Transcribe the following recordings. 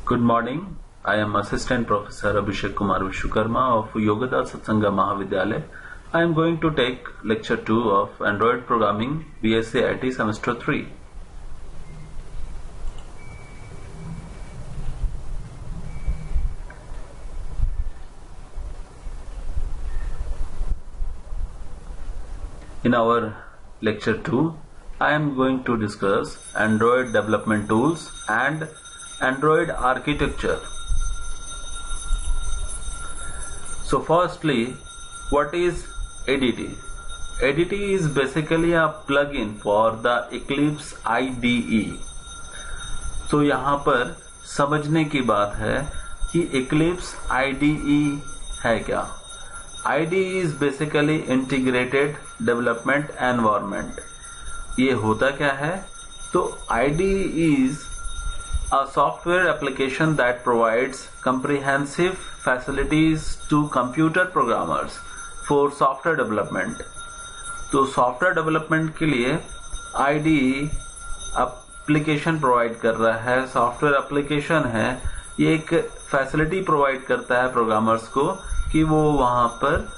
Good morning. I am Assistant Professor Abhishek Kumar Vishwakarma of Yogadar Satsanga Mahavidyalaya. I am going to take lecture 2 of Android Programming BSc IT Semester 3. In our lecture 2, I am going to discuss Android development tools and Android architecture. So firstly, what is ADT? ADT is basically a plugin for the Eclipse IDE. तो यहाँ पर समझने की बात है कि Eclipse IDE है क्या? IDE is basically Integrated Development Environment. ये होता क्या है? तो IDE is a software application that provides comprehensive facilities to computer programmers for software development. तो सॉफ्टवेयर डेवलपमेंट के लिए IDE एप्लीकेशन प्रोवाइड कर रहा है, सॉफ्टवेयर एप्लीकेशन है, ये एक फैसिलिटी प्रोवाइड करता है प्रोग्रामर्स को कि वो वहां पर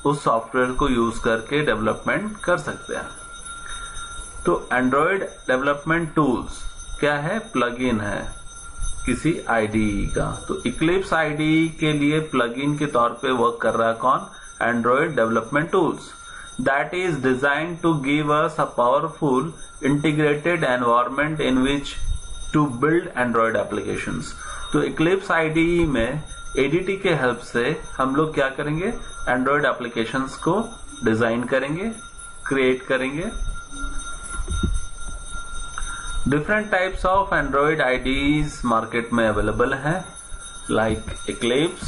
उस सॉफ्टवेयर को यूज करके डेवलपमेंट कर सकते हैं. तो एंड्रॉयड डेवलपमेंट टूल्स क्या है? प्लगइन है किसी IDE का. तो Eclipse IDE के लिए प्लगइन के तौर पे वर्क कर रहा है कौन? Android development tools. That is design to give us a powerful integrated environment in which to build Android applications. तो Eclipse IDE में ADT के हेल्प से हम लोग क्या करेंगे? एंड्रॉयड एप्लीकेशंस को डिजाइन करेंगे, क्रिएट करेंगे. Different types of Android IDEs market में अवेलेबल हैं, like Eclipse,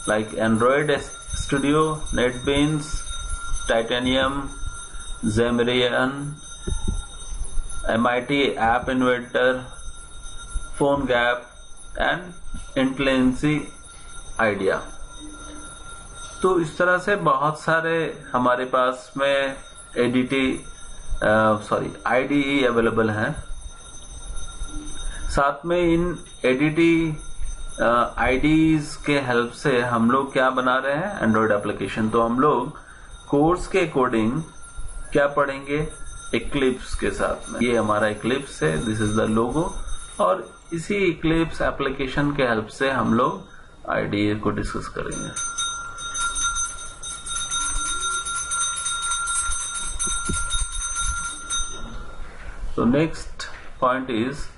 like Android Studio, NetBeans, Titanium, Xamarin, MIT app inventor, PhoneGap and IntelliSense IDEA. तो इस तरह से बहुत सारे हमारे पास में IDE अवेलेबल हैं. साथ में इन ADT IDEs के हेल्प से हम लोग क्या बना रहे हैं? Android application. तो हम लोग कोर्स के अकॉर्डिंग क्या पढ़ेंगे? Eclipse के साथ में. ये हमारा Eclipse है, दिस इज द लोगो, और इसी Eclipse एप्लीकेशन के हेल्प से हम लोग IDE को डिस्कस करेंगे. So next point is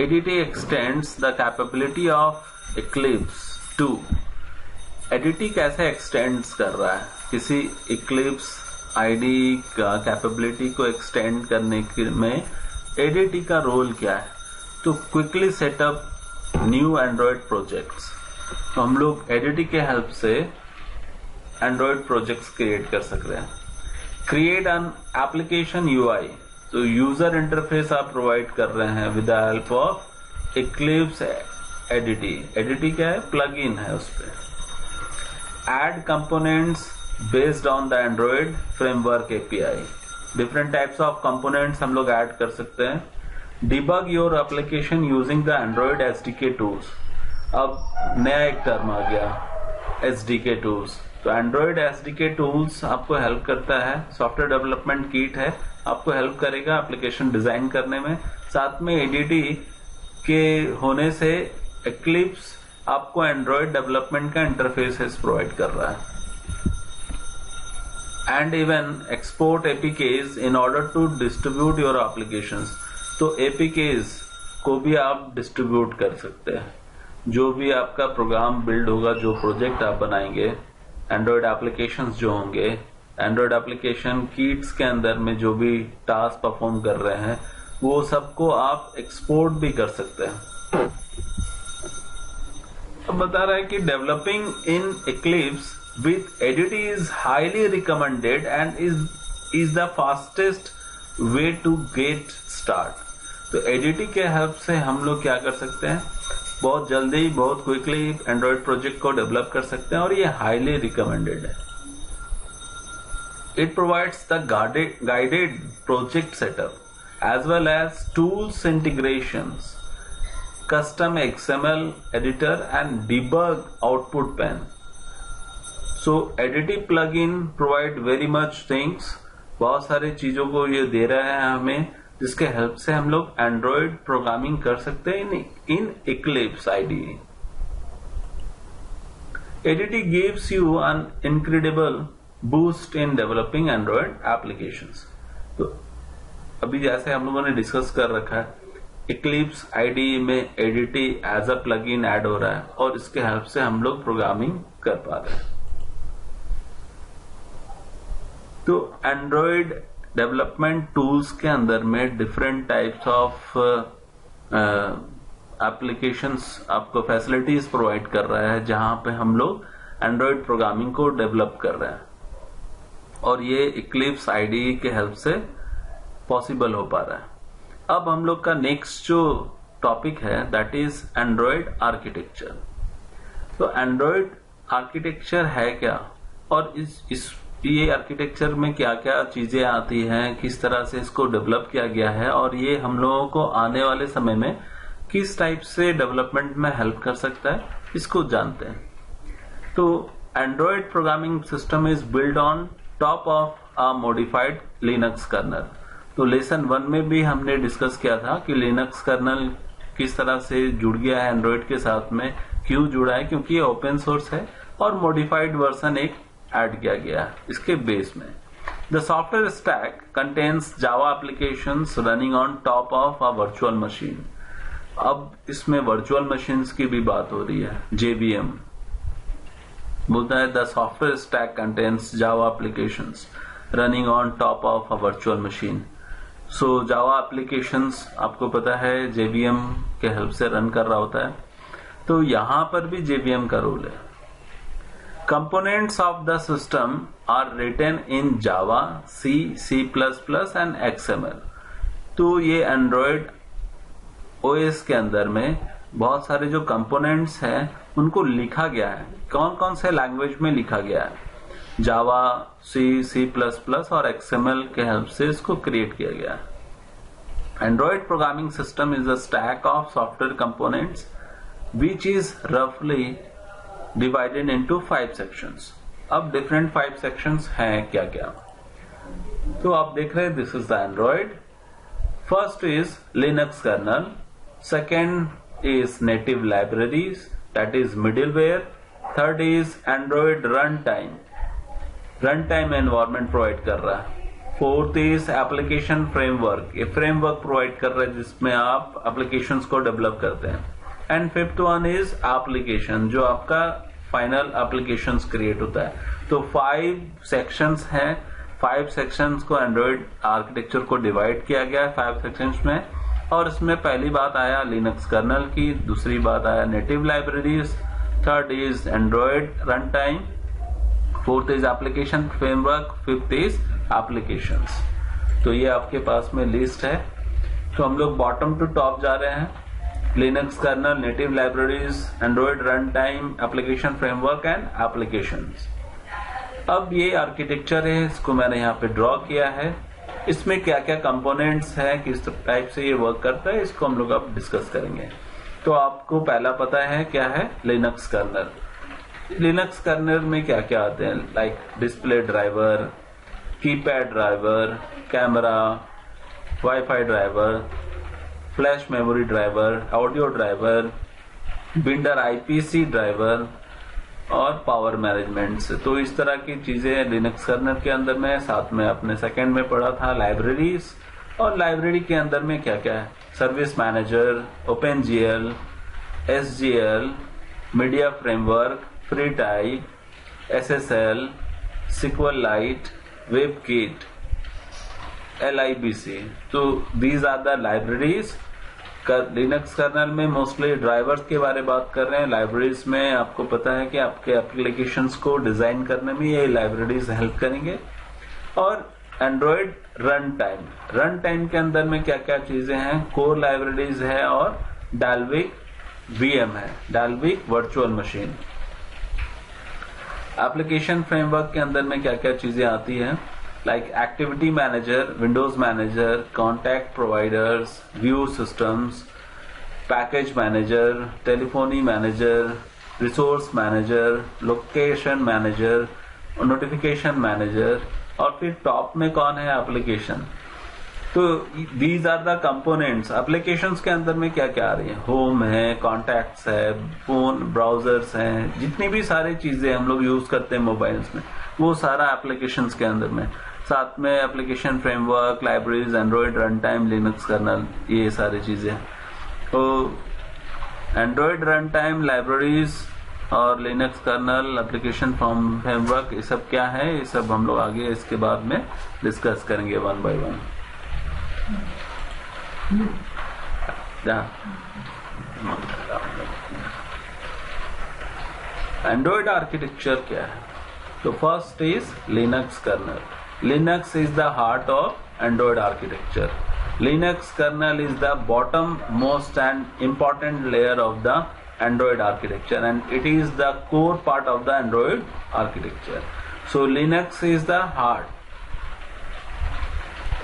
ADT extends the capability of Eclipse to. ADT कैसे extends कर रहा है? किसी Eclipse IDE का कैपेबिलिटी को एक्सटेंड करने में ADT का रोल क्या है? तो quickly setup new Android projects. तो हम लोग ADT के हेल्प से एंड्रॉयड प्रोजेक्ट्स क्रिएट कर सकते हैं. Create an application UI. तो यूजर इंटरफेस आप प्रोवाइड कर रहे हैं with the help of Eclipse ADT. ADT क्या है? प्लगइन है उस पर. Add components based on the Android framework API. Different types of components हम लोग ऐड कर सकते हैं. Debug your application using the Android SDK tools. अब नया एक टर्म आ गया, SDK टूल्स. तो एंड्रॉयड SDK टूल्स आपको हेल्प करता है, सॉफ्टवेयर डेवलपमेंट किट है, आपको हेल्प करेगा एप्लीकेशन डिजाइन करने में. साथ में ADT के होने से Eclipse आपको एंड्रॉयड डेवलपमेंट का इंटरफेस प्रोवाइड कर रहा है. And even export APKs in order to distribute your applications. तो APKs को भी आप डिस्ट्रीब्यूट कर सकते हैं. जो भी आपका प्रोग्राम बिल्ड होगा, जो प्रोजेक्ट आप बनाएंगे, एंड्रॉयड एप्लीकेशंस जो होंगे, एंड्रॉयड एप्लीकेशन किट्स के अंदर में जो भी टास्क परफॉर्म कर रहे हैं, वो सबको आप एक्सपोर्ट भी कर सकते हैं. अब बता रहा है कि developing in Eclipse with ADT is highly recommended and is the fastest way to get start. तो ADT के हेल्प से हम लोग क्या कर सकते हैं? बहुत जल्दी, बहुत क्विकली एंड्रॉयड प्रोजेक्ट को डेवलप कर सकते हैं, और ये हाईली रिकमेंडेड है. It provides the guided project setup as well as tools integrations, custom XML editor and debug output pane. So ADT plugin provide very much things. बहुत सारी चीजों को ये दे रहा है हमें, जिसके हेल्प से हम लोग एंड्रॉयड प्रोग्रामिंग कर सकते हैं इन Eclipse IDE. ADT gives you an incredible boost in developing Android applications. तो अभी जैसे हम लोगों ने डिस्कस कर रखा है, Eclipse IDE में ADT as a plugin add हो रहा है और इसके हेल्प से हम लोग प्रोग्रामिंग कर पा रहे हैं. तो एंड्रॉयड डेवलपमेंट टूल्स के अंदर में डिफरेंट टाइप्स ऑफ एप्लीकेशंस आपको फैसिलिटीज प्रोवाइड कर रहा है, जहां पे हम लोग एंड्रॉयड प्रोग्रामिंग को डेवलप कर रहे हैं, और ये Eclipse IDE के हेल्प से पॉसिबल हो पा रहा है. अब हम लोग का नेक्स्ट जो टॉपिक है दैट इज एंड्रॉयड आर्किटेक्चर. तो एंड्रॉयड आर्किटेक्चर है क्या, और ये आर्किटेक्चर में क्या क्या चीजें आती हैं, किस तरह से इसको डेवलप किया गया है, और ये हम लोगों को आने वाले समय में किस टाइप से डेवलपमेंट में हेल्प कर सकता है, इसको जानते हैं. तो Android programming system is build on top of a modified Linux kernel. तो लेसन 1 में भी हमने डिस्कस किया था कि लिनक्स कर्नल किस तरह से जुड़ गया है एंड्रॉयड के साथ में, क्यों जुड़ा है, क्योंकि ये ओपन सोर्स है और मॉडिफाइड वर्जन एक ऐड किया गया है इसके बेस में. The software stack contains Java applications running on top of a virtual machine. अब इसमें वर्चुअल मशीन्स की भी बात हो रही है. JVM बोलता है the software stack contains Java applications running on top of a virtual machine. So Java applications आपको पता है JVM के हेल्प से रन कर रहा होता है. तो यहां पर भी JVM का रोल है. Components of the system are written in Java, C, C++ and XML. तो ये Android OS के अंदर में बहुत सारे जो कंपोनेंट्स हैं उनको लिखा गया है. कौन कौन से लैंग्वेज में लिखा गया है? Java, C, C++ और XML के हेल्प से इसको क्रिएट किया गया है. Android programming system is a stack of software components which is roughly divided into 5 sections. अब different 5 sections हैं क्या क्या. तो आप देख रहे हैं this is the Android. First is Linux kernel. Second is native libraries, that is middleware. Third is Android runtime. Runtime environment provide कर रहा है. Fourth is application framework. ये framework provide कर रहा है जिसमें आप applications को develop करते हैं. And fifth one is application, जो आपका फाइनल एप्लीकेशंस क्रिएट होता है. तो 5 सेक्शंस हैं. 5 सेक्शंस को एंड्रॉयड आर्किटेक्चर को डिवाइड किया गया है 5 सेक्शंस में. और इसमें पहली बात आया लिनक्स कर्नल की, दूसरी बात आया native libraries, third is Android run time, fourth is application framework, fifth is applications. तो ये आपके पास में लिस्ट है. तो हम लोग बॉटम टू टॉप जा रहे हैं. Linux kernel, native libraries, Android run time, application framework and applications. अब ये आर्किटेक्चर है, इसको मैंने यहाँ पे ड्रॉ किया है. इसमें क्या क्या कंपोनेंट्स हैं, किस टाइप से ये वर्क करता है, इसको हम लोग अब डिस्कस करेंगे. तो आपको पहला पता है क्या है लिनक्स कर्नल. लिनक्स कर्नल में क्या क्या आते हैं, like display driver, keypad driver, camera, wifi driver, flash memory driver, audio driver, binder IPC driver और पावर मैनेजमेंट से. तो इस तरह की चीजें लिनक्स कर्नल के अंदर में. साथ में अपने सेकंड में पढ़ा था लाइब्रेरीज, और लाइब्रेरी के अंदर में क्या क्या है, service manager, OpenGL, SGL, media framework, free type, SSL, SQLite, WebKit, LIBC. तो these are the libraries. Linux kernel में मोस्टली ड्राइवर्स के बारे में बात कर रहे हैं. लाइब्रेरीज में आपको पता है कि आपके एप्लीकेशंस को डिजाइन करने में ये लाइब्रेरीज हेल्प करेंगे. और एंड्रॉयड रन टाइम के अंदर में क्या क्या चीजें हैं, कोर लाइब्रेरीज है और डाल्विक VM है, Dalvik virtual machine. Application framework के अंदर में क्या क्या चीजें आती हैं, like activity manager, windows manager, contact providers, view systems, package manager, telephony manager, resource manager, location manager, notification manager, और फिर टॉप में कौन है, एप्लीकेशन। तो these are the components. Applications के अंदर में क्या क्या आ रही है, होम है, कॉन्टैक्ट्स है, फोन, ब्राउजर्स हैं, जितनी भी सारी चीजें हम लोग यूज करते हैं मोबाइल्स में, वो सारा एप्लीकेशंस के अंदर में। साथ में application framework, libraries, Android run time, Linux kernel, ये सारी चीजें। तो एंड्रॉइड रन टाइम, लाइब्रेरीज और लिनक्स कर्नल, एप्लीकेशन फ्रेमवर्क, ये सब क्या है, ये सब हम लोग आगे इसके बाद में डिस्कस करेंगे one by one. Android architecture क्या है? तो first is Linux kernel. Linux is the heart of Android architecture. Linux kernel is the bottom most and important layer of the Android architecture, and it is the core part of the Android architecture. So Linux is the heart.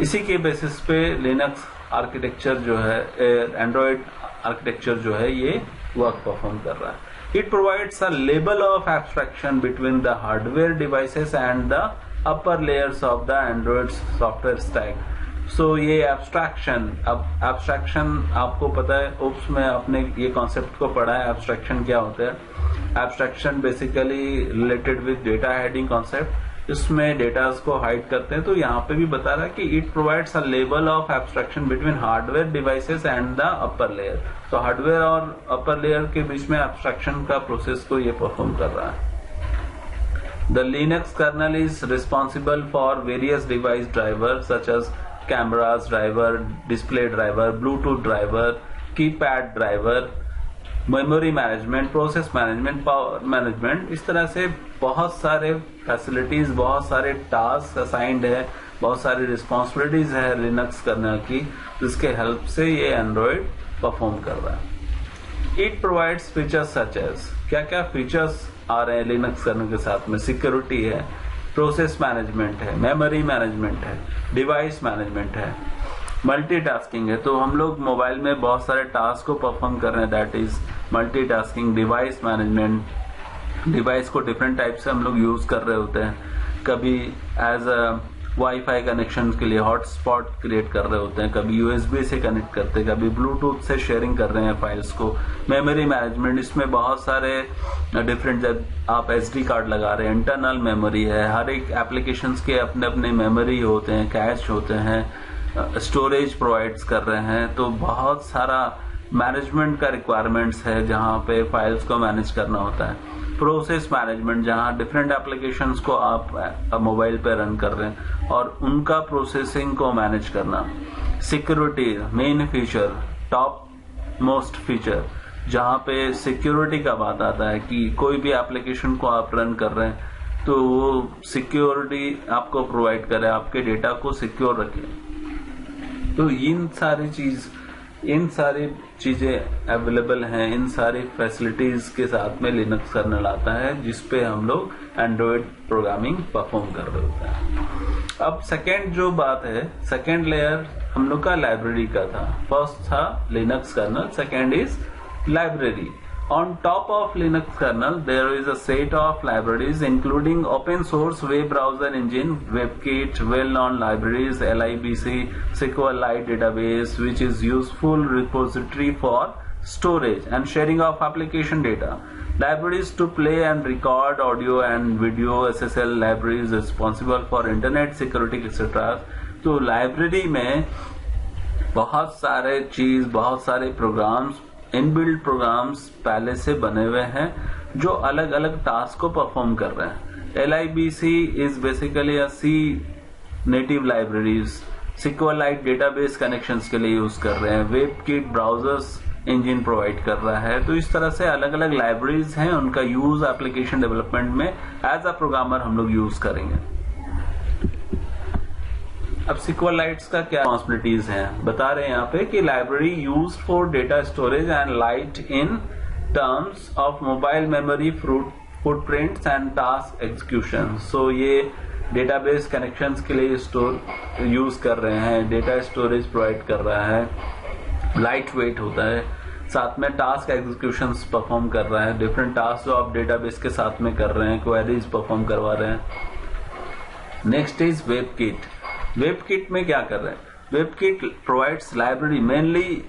इसी के basis पे Linux architecture जो है, Android architecture जो है, ये work perform कर रहा है। It provides a level of abstraction between the hardware devices and the upper layers of the Android software stack. So ये एब्स्ट्रैक्शन, अब एब्स्ट्रैक्शन आपको पता है, ओप्स में आपने ये कॉन्सेप्ट को पढ़ा है, एब्स्ट्रैक्शन क्या होता है। Abstraction basically related with data hiding concept, इसमें डेटास को हाइड करते हैं। तो यहाँ पे भी बता रहा है कि it provides a level of abstraction between hardware devices and the upper layer. तो हार्डवेयर और अपर लेयर के बीच में एब्स्ट्रैक्शन का प्रोसेस को ये परफॉर्म कर रहा है। The Linux kernel is responsible for various device driver such as cameras driver, display driver, Bluetooth driver, keypad driver, memory management, process management, power management. इस तरह से बहुत सारे फैसिलिटीज, बहुत सारे टास्क असाइंड है, बहुत सारी रिस्पॉन्सिबिलिटीज है लिनक्स कर्नल की, जिसके हेल्प से ये एंड्रॉइड परफॉर्म कर रहा है। It provides features such as, क्या क्या फीचर्स आ रहे हैं लिनक्स कर्नल के साथ में, सिक्योरिटी है, प्रोसेस मैनेजमेंट है, मेमोरी मैनेजमेंट है, डिवाइस मैनेजमेंट है, मल्टीटास्किंग है। तो हम लोग मोबाइल में बहुत सारे टास्क को परफॉर्म कर रहे हैं, that is multitasking, device management. Device को डिफरेंट टाइप से हम लोग यूज कर रहे होते हैं, कभी एज अ वाईफाई कनेक्शन के लिए हॉटस्पॉट क्रिएट कर रहे होते हैं, कभी यूएसबी से कनेक्ट करते हैं, कभी ब्लूटूथ से शेयरिंग कर रहे हैं फाइल्स को। मेमोरी मैनेजमेंट, इसमें बहुत सारे डिफरेंट, जब आप एसडी कार्ड लगा रहे हैं, इंटरनल मेमोरी है, हर एक एप्लीकेशंस के अपने अपने मेमोरी होते हैं, कैश होते हैं, स्टोरेज प्रोवाइड्स कर रहे हैं। तो बहुत सारा मैनेजमेंट का रिक्वायरमेंट्स है जहां पे फाइल्स को मैनेज करना होता है। प्रोसेस मैनेजमेंट, जहां डिफरेंट एप्लीकेशंस को आप मोबाइल पे रन कर रहे हैं और उनका प्रोसेसिंग को मैनेज करना। Security, main feature, top most feature, जहां पे सिक्योरिटी का बात आता है कि कोई भी एप्लीकेशन को आप रन कर रहे हैं तो वो सिक्योरिटी आपको प्रोवाइड करे, आपके डेटा को सिक्योर रखे। तो इन सारी चीजें अवेलेबल हैं, इन सारी फैसिलिटीज के साथ में लिनक्स कर्नल आता है, जिसपे हम लोग एंड्रॉइड प्रोग्रामिंग परफॉर्म कर रहे होते हैं। अब सेकेंड जो बात है, सेकेंड लेयर हम लोग का लाइब्रेरी का था। फर्स्ट था Linux kernel, second is library. On top of Linux kernel, there is a set of libraries including open source web browser engine, WebKit, well-known libraries, libc, SQLite database, which is useful repository for storage and sharing of application data. Libraries to play and record audio and video, SSL libraries responsible for internet security, etc. तो library में बहुत सारे चीज, बहुत सारे programmes, inbuilt programmes पहले से बने हुए हैं जो अलग अलग टास्क को परफॉर्म कर रहे हैं। LIBC is basically a C native libraries, SQLite database connections के लिए यूज कर रहे हैं, वेबकिट ब्राउजर्स इंजन प्रोवाइड कर रहा है। तो इस तरह से अलग अलग लाइब्रेरीज हैं, उनका यूज एप्लीकेशन डेवलपमेंट में एज अ प्रोग्रामर हम लोग यूज करेंगे। अब SQLite का क्या रिस्पॉन्सिबिलिटीज हैं बता रहे हैं यहाँ पे कि library use for data storage and light in terms of mobile memory footprints and task execution. So ये डेटाबेस कनेक्शंस के लिए यूज कर रहे हैं, डेटा स्टोरेज प्रोवाइड कर रहा है, लाइट वेट होता है, साथ में टास्क एग्जीक्यूशन परफॉर्म कर रहा है, डिफरेंट टास्क जो आप डेटाबेस के साथ में कर रहे हैं, क्वेरीज परफॉर्म करवा रहे हैं। Next is WebKit. वेबकिट में क्या कर रहे हैं? WebKit provides library, mainly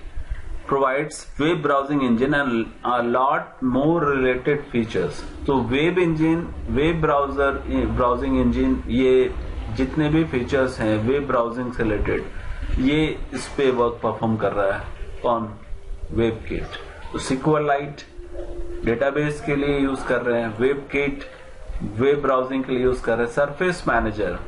provides web browsing engine and a lot more related features। तो web engine, web browsing engine, ये जितने भी फीचर्स हैं वेब ब्राउजिंग से रिलेटेड, ये इस पे वर्क परफॉर्म कर रहा है। कौन? वेबकिट। तो SQLite डेटाबेस के लिए यूज कर रहे हैं, वेबकिट वेब ब्राउजिंग के लिए यूज कर रहे हैं। सरफेस मैनेजर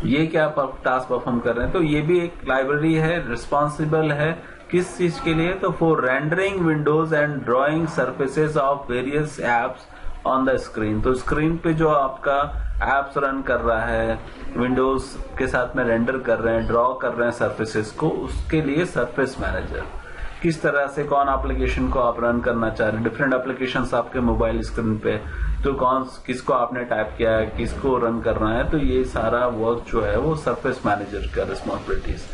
ये क्या टास्क परफॉर्म कर रहे हैं? तो ये भी एक लाइब्रेरी है, रिस्पॉन्सिबल है किस चीज के लिए? तो for rendering Windows and drawing surfaces of various apps on the screen. तो स्क्रीन पे जो आपका एप्स रन कर रहा है, विंडोज के साथ में रेंडर कर रहे हैं, ड्रॉ कर रहे हैं सरफेसेस को, उसके लिए सरफेस मैनेजर। किस तरह से कौन एप्लीकेशन को आप रन करना चाह रहे हैं, डिफरेंट एप्लीकेशंस आपके मोबाइल स्क्रीन पे, तो किसको आपने टाइप किया है, किसको रन करना है, तो ये सारा वर्क जो है वो सरफेस मैनेजर का responsibilities.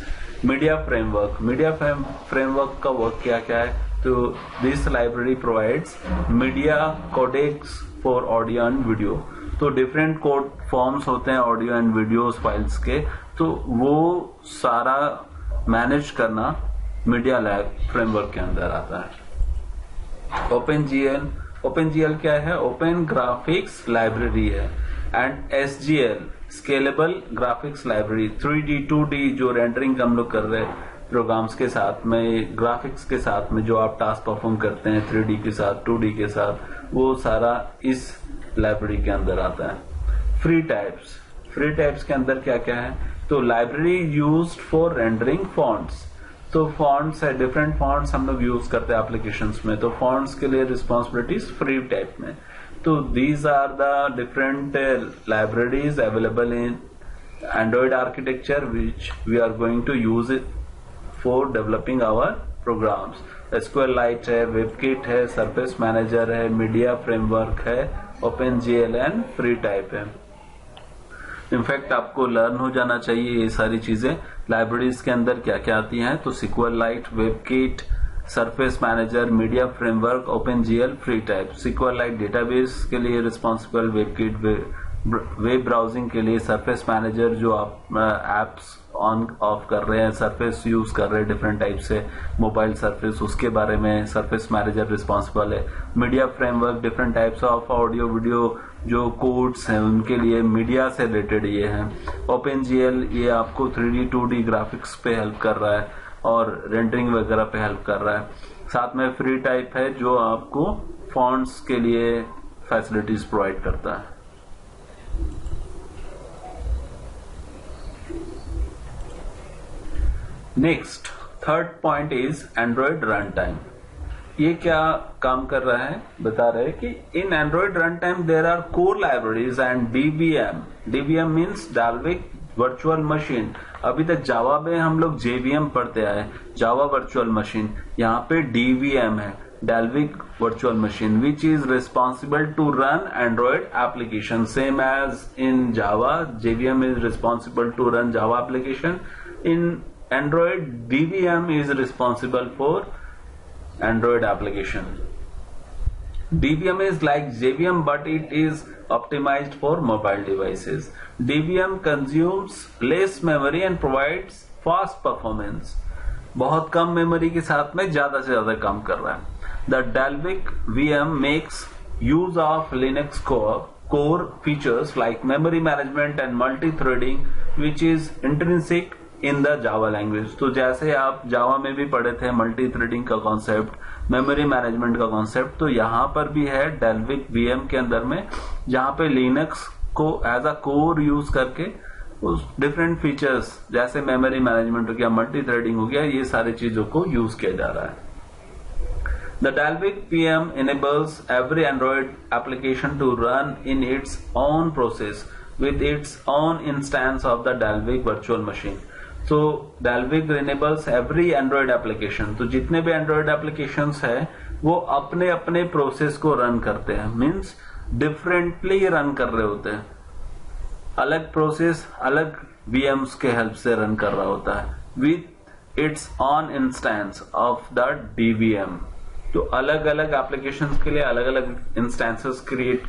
Media framework, media framework का वर्क क्या क्या है? तो this library provides media codecs for audio and video. तो डिफरेंट कोड फॉर्म्स होते हैं ऑडियो एंड वीडियो फाइल्स के, तो वो सारा मैनेज करना मीडिया लैब फ्रेमवर्क के अंदर आता है। ओपनजीएल क्या है? ओपन ग्राफिक्स लाइब्रेरी है। And SGL scalable graphics library, 3D 2D जो रेंडरिंग हम लोग कर रहे हैं प्रोग्राम्स के साथ में, ग्राफिक्स के साथ में जो आप टास्क परफॉर्म करते हैं 3D के साथ 2D के साथ, वो सारा इस लाइब्रेरी के अंदर आता है। फ्री टाइप्स के अंदर क्या क्या है? तो library used for rendering fonts. तो फॉन्ट्स है, डिफरेंट फॉन्ट्स हम लोग यूज करते हैं एप्लीकेशंस में, तो फॉन्ट्स के लिए रिस्पॉन्सिबिलिटीज फ्री टाइप में। तो these are the different libraries available in Android architecture which we are going to use it for developing our programs। SQLite है, WebKit है, Surface Manager है, Media Framework है, OpenGL and FreeType है। In fact आपको learn हो जाना चाहिए ये सारी चीजें, लाइब्रेरीज के अंदर क्या क्या आती हैं। तो SQLite, WebKit, surface manager, media framework, OpenGL, free type. SQLite database के लिए रिस्पॉन्सिबल, वेबकिट वेब ब्राउजिंग के लिए, सरफेस मैनेजर जो आप एप्स ऑन ऑफ कर रहे हैं, सरफेस यूज कर रहे हैं डिफरेंट टाइप से, मोबाइल सरफेस, उसके बारे में सरफेस मैनेजर रिस्पॉन्सिबल है। Media framework different types of audio video जो कोड्स हैं उनके लिए मीडिया से रिलेटेड ये है। ओपनजीएल ये आपको 3D 2D ग्राफिक्स पे हेल्प कर रहा है और रेंडरिंग वगैरह पे हेल्प कर रहा है। साथ में फ्री टाइप है जो आपको फॉन्ट्स के लिए फैसिलिटीज प्रोवाइड करता है। Next third point is Android run time. ये क्या काम कर रहा है? बता रहे हैं कि in Android run time there are core libraries and DVM means Dalvik virtual machine. अभी तक जावा में हम लोग जेवीएम पढ़ते आए, जावा वर्चुअल मशीन, यहाँ पे डीवीएम है, Dalvik virtual machine, which is responsible to run Android application. Same as in Java, JVM is responsible to run Java application. In Android DVM is responsible for Android application. DVM is like JVM but it is optimized for mobile devices. DVM consumes less memory and provides fast performance. बहुत कम memory के साथ में ज्यादा से ज्यादा काम कर रहा है। The Dalvik VM makes use of Linux core features like memory management and multi-threading which is intrinsic in the Java language. तो जैसे आप जावा में भी पढ़े थे मल्टी थ्रेडिंग का कॉन्सेप्ट, मेमोरी मैनेजमेंट का कॉन्सेप्ट, तो यहाँ पर भी है डेल्विक वीएम के अंदर में, जहाँ पे लिनक्स को एज अ कोर यूज करके उस डिफरेंट फीचर्स जैसे मेमोरी मैनेजमेंट हो गया, मल्टी थ्रेडिंग हो गया, ये सारी चीजों को यूज किया जा रहा है। The Dalvik VM enables every Android application to run in its own process with its own instance of the Dalvik virtual machine. तो Dalvik enables every Android application। तो जितने भी Android applications है वो अपने अपने प्रोसेस को रन करते हैं, मीन्स डिफरेंटली रन कर रहे होते हैं, अलग प्रोसेस अलग VMs के हेल्प से रन कर रहा होता है, with its own instance of the DVM। तो अलग अलग एप्लीकेशंस के लिए अलग अलग इंस्टेंसेस क्रिएट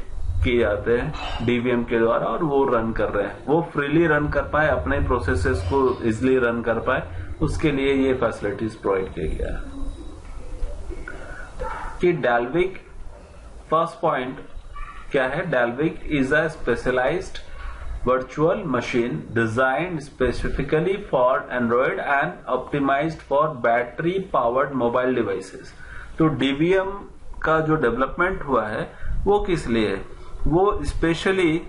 किए जाते हैं डीवीएम के द्वारा, और वो रन कर रहे हैं, वो फ्रीली रन कर पाए, अपने प्रोसेसेस को इजिली रन कर पाए, उसके लिए ये फैसिलिटीज प्रोवाइड किया गया है। कि डेल्विक, फर्स्ट पॉइंट क्या है, Dalvik is a specialised virtual machine designed specifically for Android and optimized for battery powered mobile devices। तो DVM का जो डेवलपमेंट हुआ है वो किस लिए, वो specially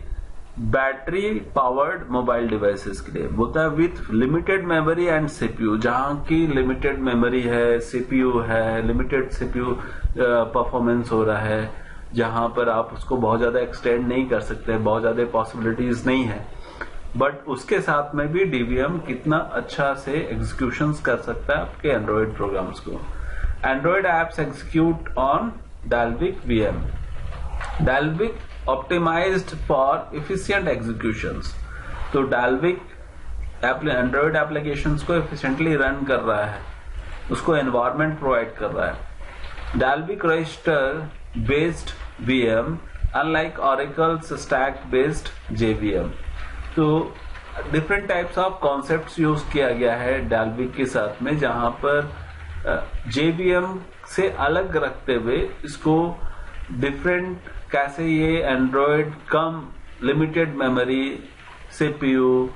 battery powered mobile devices के लिए होता है, with limited memory and CPU. जहां की लिमिटेड मेमोरी है, सीपीयू है, लिमिटेड सीपीयू परफॉर्मेंस हो रहा है, जहां पर आप उसको बहुत ज्यादा एक्सटेंड नहीं कर सकते, बहुत ज्यादा पॉसिबिलिटीज नहीं है, बट उसके साथ में भी डीवीएम कितना अच्छा से एग्जीक्यूशंस कर सकता है आपके एंड्रॉइड प्रोग्राम्स को। Android apps execute on Dalvik VM. Dalvik optimised for efficient executions. तो डेल्विक एंड्रॉइड एप्लीकेशंस को एफिशिएंटली रन कर रहा है, उसको एनवायरनमेंट प्रोवाइड कर रहा है। Dalvik register based VM unlike Oracle's stack based JVM। तो different types of concepts use किया गया है डेल्विक के साथ में, जहां पर JVM से अलग रखते हुए इसको डिफरेंट, कैसे ये एंड्रॉयड कम limited memory, CPU,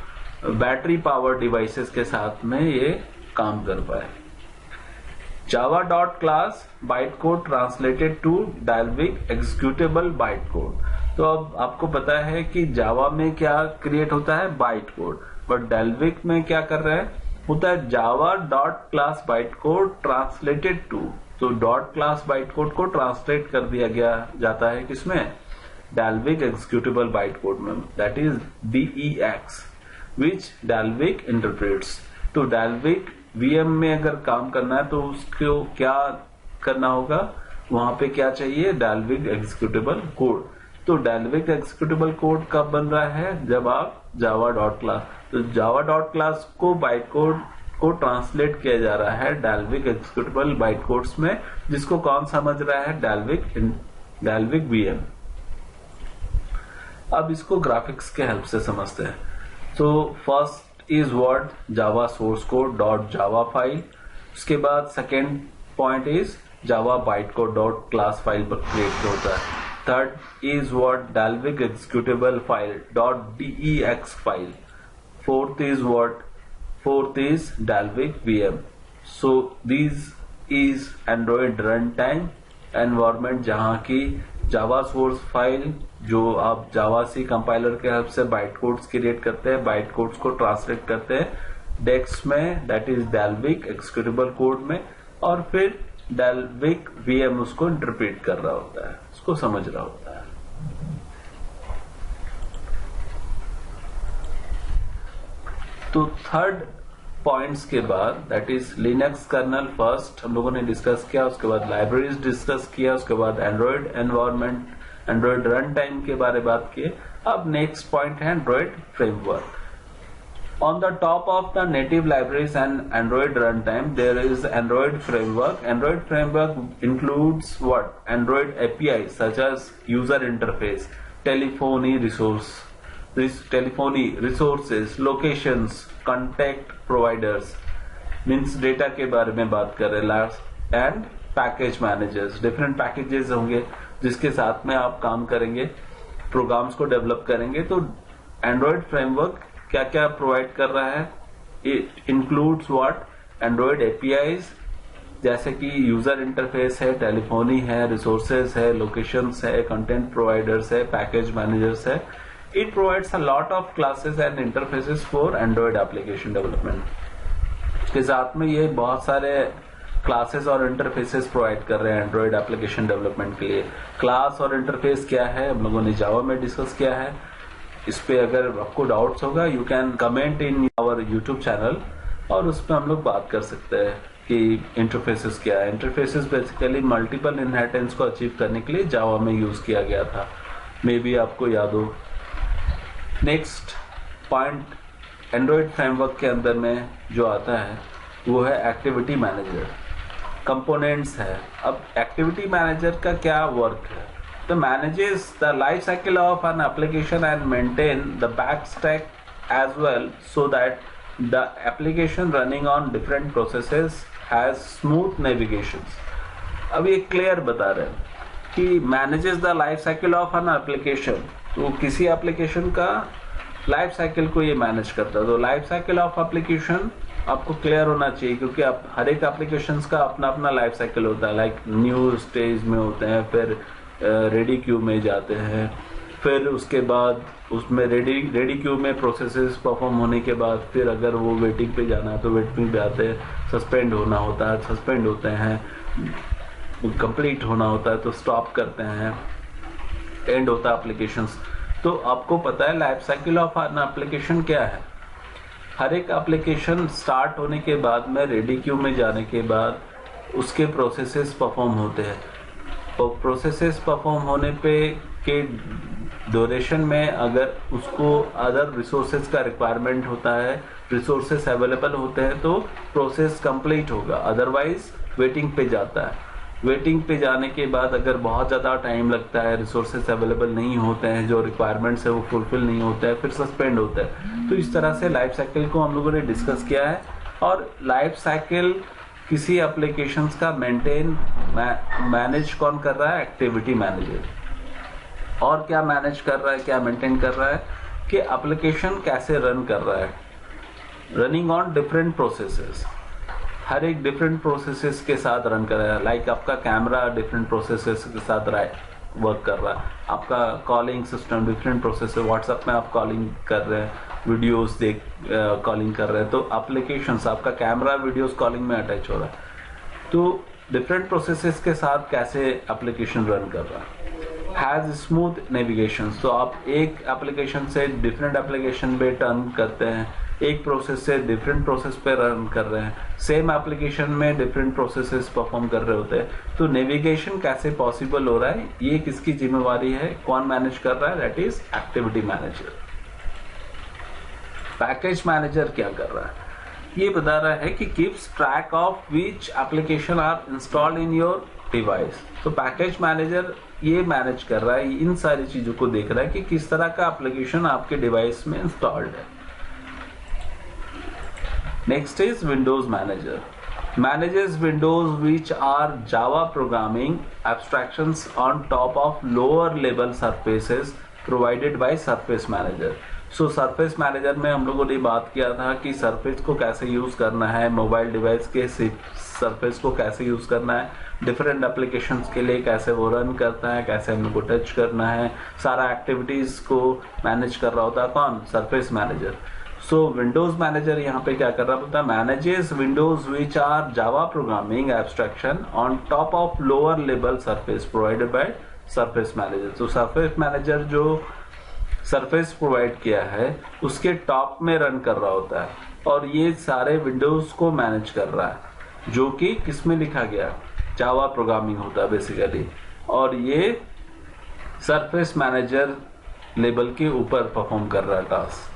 battery power devices के साथ में ये काम कर पाए। Java.class bytecode translated to Dalvik executable bytecode। तो अब आपको पता है कि जावा में क्या क्रिएट होता है, बाइट कोड, बट डेल्विक में क्या कर रहे हैं, होता है Java.class bytecode translated to। तो डॉट क्लास बाइटकोड को ट्रांसलेट कर दिया गया जाता है किसमें, डेल्विक एग्जीक्यूटेबल बाइटकोड में, that is DEX, which Dalvik interprets. तो डेल्विक VM में अगर काम करना है तो उसको क्या करना होगा, वहां पे क्या चाहिए, डेल्विक एग्जीक्यूटेबल कोड। तो डेल्विक एग्जीक्यूटेबल कोड कब बन रहा है, जब आप java.class, तो java.class को बाइटकोड को ट्रांसलेट किया जा रहा है डेल्विक एग्जीक्यूटेबल बाइटकोड्स में, जिसको कौन समझ रहा है, डेल्विक VM। अब इसको ग्राफिक्स के हेल्प से समझते हैं। तो first is word Java source code dot Java file, उसके बाद second point is Java byte code dot class file पर क्रिएट होता है। Third is word Dalvik executable file dot DEX file. Fourth is Dalvik VM। So this is Android run time environment, जहां की Java source file जो आप Java C compiler के help से byte codes create करते हैं, बाइट कोड्स को translate करते हैं डेक्स में, that is Dalvik executable code में, और फिर डेल्विक VM उसको इंटरप्रेट कर रहा होता है, उसको समझ रहा होता है। तो थर्ड पॉइंट्स के बाद, that is Linux kernel first हम लोगों ने डिस्कस किया, उसके बाद लाइब्रेरीज डिस्कस किया, उसके बाद Android environment, Android run time के बारे में बात किए। अब नेक्स्ट पॉइंट है Android framework. On the top of the native libraries and Android runtime, there is Android framework. Android framework includes what? Android APIs such as user interface, telephony resources, locations, contact providers, means data के बारे में बात कर रहे हैं, and package managers, different packages होंगे जिसके साथ में आप काम करेंगे, प्रोग्राम्स को डेवलप करेंगे। तो एंड्रॉइड फ्रेमवर्क क्या क्या प्रोवाइड कर रहा है, it includes what, Android APIs जैसे कि यूजर इंटरफेस है, टेलीफोनी है, रिसोर्सेज है, लोकेशंस है, कंटेंट प्रोवाइडर्स है, पैकेज मैनेजर्स है। It provides a lot of classes and interfaces for Android application development. इसके साथ में ये बहुत सारे क्लासेस और इंटरफेसेस प्रोवाइड कर रहे हैं एंड्रॉइड एप्लीकेशन डेवलपमेंट के लिए। क्लास और इंटरफेस क्या है हम लोगों ने जावा में डिस्कस किया है। इस पे अगर आपको डाउट्स होगा you can comment in our YouTube channel, और उस पर हम लोग बात कर सकते हैं कि इंटरफेसेस क्या है। इंटरफेसेस बेसिकली मल्टीपल इनहेरिटेंस को अचीव करने के लिए जावा में यूज किया गया था, मे बी आपको याद हो। नेक्स्ट पॉइंट एंड्रॉइड फ्रेमवर्क के अंदर में जो आता है वो है एक्टिविटी मैनेजर। कंपोनेंट्स है। अब एक्टिविटी मैनेजर का क्या वर्क है? तो manages the life cycle of an application and maintain the back stack as well so that the application running on different processes has smooth navigation. अब ये clear बता रहे हैं कि manages the life cycle of an application, तो किसी application का life cycle को ये मैनेज करता है। तो लाइफ साइकिल ऑफ एप्लीकेशन आपको क्लियर होना चाहिए, क्योंकि आप हर एक एप्लीकेशंस का अपना अपना लाइफ साइकिल होता है। लाइक न्यू स्टेज में होते हैं, फिर रेडी क्यू में जाते हैं, फिर उसके बाद उसमें रेडी क्यू में प्रोसेसेस परफॉर्म होने के बाद फिर अगर वो वेटिंग पे जाना है तो वेटिंग पे आते हैं, सस्पेंड होना होता है, सस्पेंड होते हैं, कंप्लीट होना होता है तो स्टॉप करते हैं, एंड होता है एप्लीकेशंस। तो आपको पता है life cycle of an application क्या है। हर एक एप्लीकेशन स्टार्ट होने के बाद में रेडी क्यू में जाने के बाद उसके प्रोसेसेस परफॉर्म होते हैं। तो प्रोसेसेस परफॉर्म होने पे के ड्यूरेशन में अगर उसको अदर रिसोर्सेज का रिक्वायरमेंट होता है, रिसोर्सेज अवेलेबल होते हैं तो प्रोसेस कंप्लीट होगा, अदरवाइज वेटिंग पे जाता है। वेटिंग पे जाने के बाद अगर बहुत ज़्यादा टाइम लगता है, रिसोर्सेज अवेलेबल नहीं होते हैं, जो रिक्वायरमेंट्स है वो फुलफिल नहीं होता है, फिर सस्पेंड होता है। तो इस तरह से लाइफ साइकिल को हम लोगों ने डिस्कस किया है। और लाइफ साइकिल किसी एप्लीकेशंस का मेंटेन मैनेज कौन कर रहा है? Activity manager. और क्या मैनेज कर रहा है, क्या मेंटेन कर रहा है कि एप्लीकेशन कैसे रन कर रहा है, रनिंग ऑन डिफरेंट प्रोसेसेस, हर एक डिफरेंट प्रोसेसेस के साथ रन कर रहा है। लाइक आपका कैमरा डिफरेंट प्रोसेसेस के साथ वर्क कर रहा है, आपका कॉलिंग सिस्टम डिफरेंट प्रोसेस है, व्हाट्सएप में आप कॉलिंग कर रहे हैं, वीडियोस देख कॉलिंग कर रहे हैं, तो एप्लीकेशंस आपका कैमरा वीडियोस कॉलिंग में अटैच हो रहा है। तो डिफरेंट प्रोसेसेस के साथ कैसे एप्लीकेशन रन कर रहा है, हैज़ स्मूथ नेविगेशन। तो आप एक एप्लीकेशन से डिफरेंट एप्लीकेशन पे टर्न करते हैं, एक प्रोसेस से डिफरेंट प्रोसेस पे रन कर रहे हैं, सेम एप्लीकेशन में डिफरेंट प्रोसेसेस परफॉर्म कर रहे होते हैं। तो नेविगेशन कैसे पॉसिबल हो रहा है, ये किसकी जिम्मेवारी है, कौन मैनेज कर रहा है? That is activity manager. Package manager क्या कर रहा है? ये बता रहा है कि keeps track of which application are installed in your device. तो पैकेज मैनेजर ये मैनेज कर रहा है, इन सारी चीजों को देख रहा है कि किस तरह का एप्लीकेशन आपके डिवाइस में इंस्टॉल्ड है। Next is windows manager. Manages windows which are Java programming abstractions on top of lower level surfaces provided by surface manager. So surface manager में हम लोगों ने बात किया था कि सरफेस को कैसे यूज करना है, मोबाइल डिवाइस के सरफेस को कैसे यूज करना है, डिफरेंट एप्लीकेशंस के लिए कैसे वो रन करता है, कैसे हम लोग को टच करना है, सारा एक्टिविटीज को मैनेज कर रहा होता है कौन? Surface manager. So windows manager यहाँ पे क्या कर रहा होता है? Manages windows which are Java programming abstraction on top of lower level surface provided by surface manager. तो सरफेस मैनेजर जो सरफेस प्रोवाइड किया है उसके टॉप में रन कर रहा होता है और ये सारे विंडोज को मैनेज कर रहा है, जो कि किसमें लिखा गया? जावा प्रोग्रामिंग होता है बेसिकली। और ये सरफेस मैनेजर लेवल के ऊपर परफॉर्म कर रहा है task.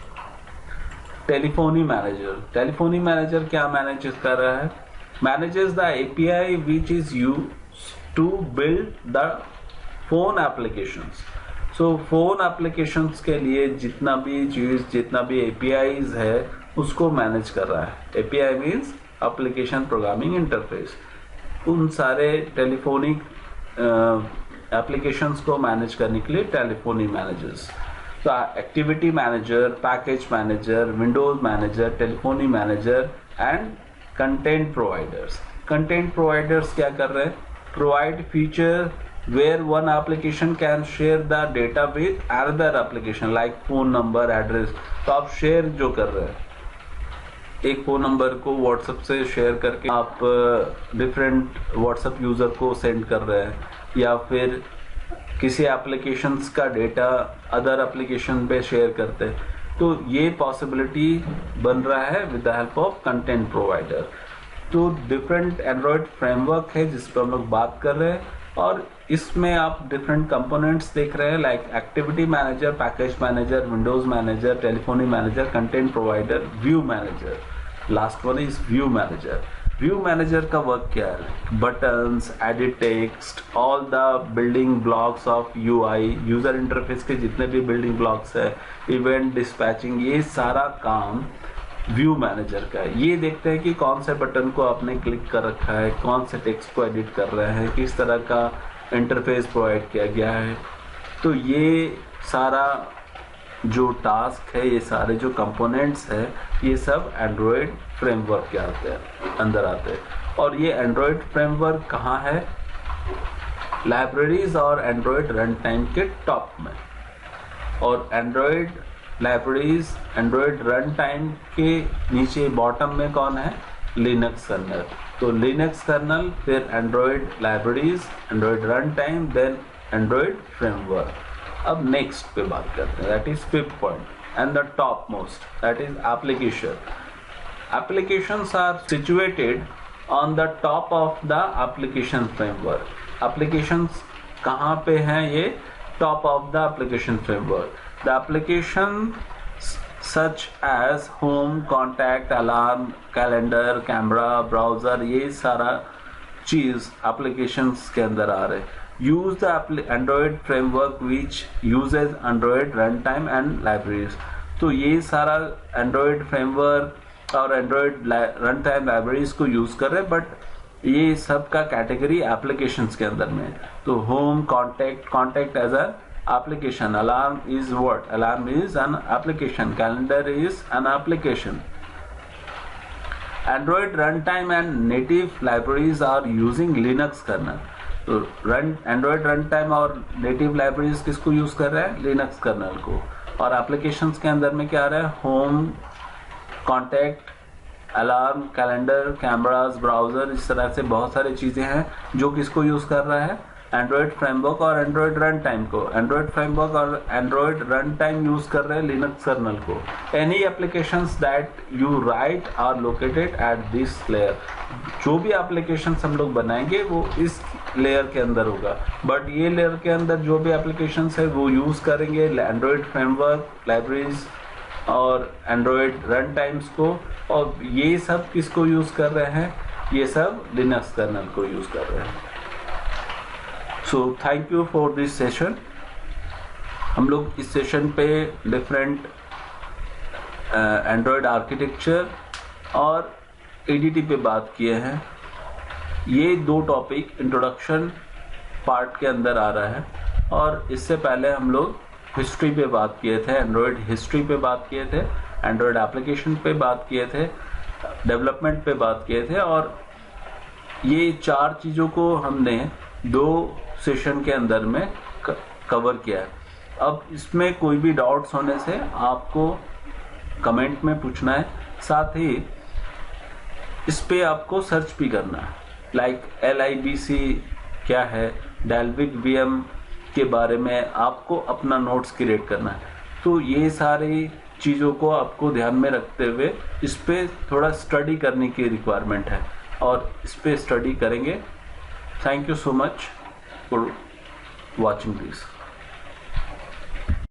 Telephony manager. Telephony manager क्या मैनेज कर रहा है? Manages the API which is used to build the phone applications. So phone applications के लिए जितना भी एपीआईज है उसको मैनेज कर रहा है। API means application programming interface. उन सारे टेलीफोनिक एप्लीकेशंस को मैनेज करने के लिए टेलीफोनी मैनेजर्स। तो activity manager, package manager, Windows manager, telephony manager and content providers. Content providers क्या कर रहे हैं? Provide feature where one application can share the data with another application like phone number, address। तो आप share जो कर रहे हैं, एक फोन नंबर को व्हाट्सएप से शेयर करके आप डिफरेंट व्हाट्सएप यूजर को सेंड कर रहे हैं, या फिर किसी एप्लीकेशंस का डेटा अदर एप्लीकेशन पे शेयर करते हैं, तो ये पॉसिबिलिटी बन रहा है with the help of content provider. तो डिफरेंट एंड्रॉयड फ्रेमवर्क है जिस पर हम लोग बात कर रहे हैं और इसमें आप डिफरेंट कंपोनेंट्स देख रहे हैं like activity manager, package manager, Windows manager, telephony manager, content provider, view manager. Last one is view manager. View manager का वर्क क्या है? Buttons, edit text, all the building blocks of UI, user interface के जितने भी building blocks है, event dispatching, ये सारा काम व्यू मैनेजर का है। ये देखते हैं कि कौन से बटन को आपने क्लिक कर रखा है, कौन से टेक्स्ट को एडिट कर रहे हैं, किस तरह का इंटरफेस प्रोवाइड किया गया है। तो ये सारा जो टास्क है, ये सारे जो कंपोनेंट्स है, ये सब एंड्रॉयड फ्रेमवर्क के अंदर आते हैं। और ये एंड्रॉयड फ्रेमवर्क कहाँ है? लाइब्रेरीज और एंड्रॉयड रन टाइम के टॉप में। और Android libraries, Android run time के नीचे बॉटम में कौन है? Linux kernel. तो लिनक्स कर्नल, फिर Android libraries, Android run time, then Android framework. अब नेक्स्ट पे बात करते हैं, that is fifth point and the top most, that is application. Applications are situated on the top of the application framework. Applications कहाँ पे हैं? ये top of the application framework. The application such age home, contact, alarm, calendar, camera, browser, ये सारा चीज applications के अंदर आ रहे हैं। Use the Android framework which uses Android runtime and libraries। तो ये सारा Android framework और Android runtime libraries को यूज कर रहे हैं, बट ये सब का कैटेगरी एप्लीकेशंस के अंदर में। तो home, contact as a application, alarm is what? Alarm is an application, calendar is an application। Android runtime and native libraries are using Linux kernel। तो एंड्रॉयड रन टाइम और native libraries किसको use कर रहा है? Linux kernel को। और applications के अंदर में क्या आ रहा है? Home, contact, alarm, calendar, cameras, browser, इस तरह से बहुत सारी चीजें हैं जो किसको यूज कर रहा है? एंड्रॉयड फ्रेमवर्क और एंड्रॉयड रन टाइम को। एंड्रॉयड फ्रेमवर्क और एंड्रॉयड रन टाइम यूज कर रहे हैं लिनक्स कर्नल को। Any applications that you write are located at this layer. जो भी एप्लीकेशंस हम लोग बनाएंगे वो इस लेयर के अंदर होगा, बट ये लेयर के अंदर जो भी एप्लीकेशंस है वो यूज करेंगे एंड्रॉयड फ्रेमवर्क, लाइब्रेरीज और एंड्रॉयड रन टाइम्स को। और ये सब किसको यूज कर रहे हैं? ये सब लिनक्स कर्नल को यूज कर रहे हैं। So thank you for this session. हम लोग इस सेशन पे डिफरेंट एंड्रॉयड आर्किटेक्चर और एडीटी पे बात किए हैं। ये दो टॉपिक इंट्रोडक्शन पार्ट के अंदर आ रहा है, और इससे पहले हम लोग हिस्ट्री पे बात किए थे, एंड्रॉयड हिस्ट्री पे बात किए थे, एंड्रॉयड एप्लीकेशन पे बात किए थे, डेवलपमेंट पे बात किए थे। और ये चार चीज़ों को हमने दो सेशन के अंदर में कवर किया है। अब इसमें कोई भी डाउट्स होने से आपको कमेंट में पूछना है, साथ ही इस पे आपको सर्च भी करना है, लाइक LIBC क्या है, डेल्विक VM के बारे में आपको अपना नोट्स क्रिएट करना है। तो ये सारी चीज़ों को आपको ध्यान में रखते हुए इस पे थोड़ा स्टडी करने की रिक्वायरमेंट है, और इस पे स्टडी करेंगे। Thank you so much for watching this.